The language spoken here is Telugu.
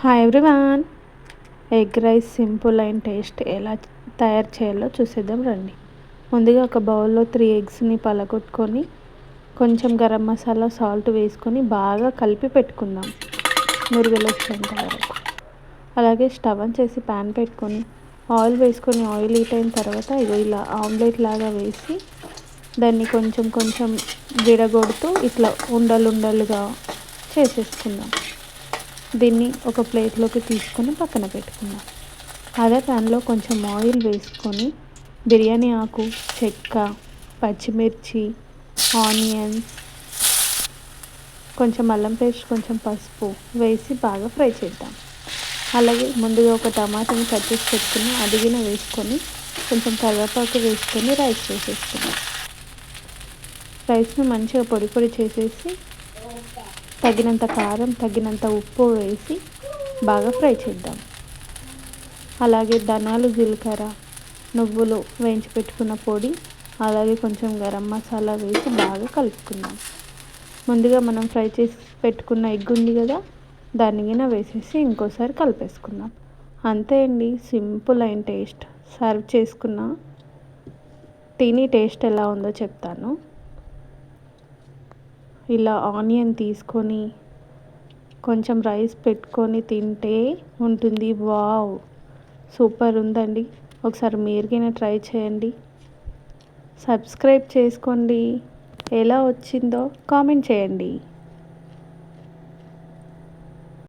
Hi everyone. Egg rice simple and taste ఎలా తయారు చేయాలో చూసేద్దాం రండి. ముందుగా ఒక బౌల్లో 3 ఎగ్స్ని పలగొట్టుకొని కొంచెం గరం మసాలా సాల్ట్ వేసుకొని బాగా కలిపి పెట్టుకుందాం నురుగులు వచ్చేంత వరకు. అలాగే స్టవ్ ఆన్ చేసి ప్యాన్ పెట్టుకొని ఆయిల్ వేసుకొని ఆయిల్ హీట్ అయిన తర్వాత ఇలా ఆమ్లెట్ లాగా వేసి దాన్ని కొంచెం కొంచెం విడగొడుతూ ఇట్లా ఉండలుగా చేసేసుకుందాం. దీన్ని ఒక ప్లేట్లోకి తీసుకొని పక్కన పెట్టుకుందాం. అదే ప్యాన్లో కొంచెం ఆయిల్ వేసుకొని బిర్యానీ ఆకు, చెక్క, పచ్చిమిర్చి, ఆనియన్స్, కొంచెం అల్లం పేస్ట్, కొంచెం పసుపు వేసి బాగా ఫ్రై చేద్దాం. అలాగే ముందుగా ఒక టమాటాని కట్ చేసి పెట్టుకుని అదిగిన వేసుకొని కొంచెం కరివేపాకు వేసుకొని రైస్ వేసేసుకుందాం. రైస్ని మంచిగా పొడి పొడి చేసేసి తగినంత కారం, తగినంత ఉప్పు వేసి బాగా ఫ్రై చేద్దాం. అలాగే ధనియాలు, జీలకర్ర, నువ్వులు వేయించి పెట్టుకున్న పొడి, అలాగే కొంచెం గరం మసాలా వేసి బాగా కలుపుకుందాం. ముందుగా మనం ఫ్రై చేసి పెట్టుకున్న ఎగ్ ఉంది కదా, దాన్ని గిన వేసేసి ఇంకోసారి కలిపేసుకుందాం. అంతే అండి, సింపుల్ అండ్ టేస్ట్. సర్వ్ చేసుకున్న తిని టేస్ట్ ఎలా ఉందో చెప్తాను. ఇలా ఆనియన్ తీసుకొని కొంచెం రైస్ పెట్టుకొని తింటే ఉంటుంది. వావ్, సూపర్ ఉందండి. ఒకసారి మీరుగా ట్రై చేయండి. సబ్స్క్రైబ్ చేసుకోండి. ఎలా వచ్చిందో కామెంట్ చేయండి.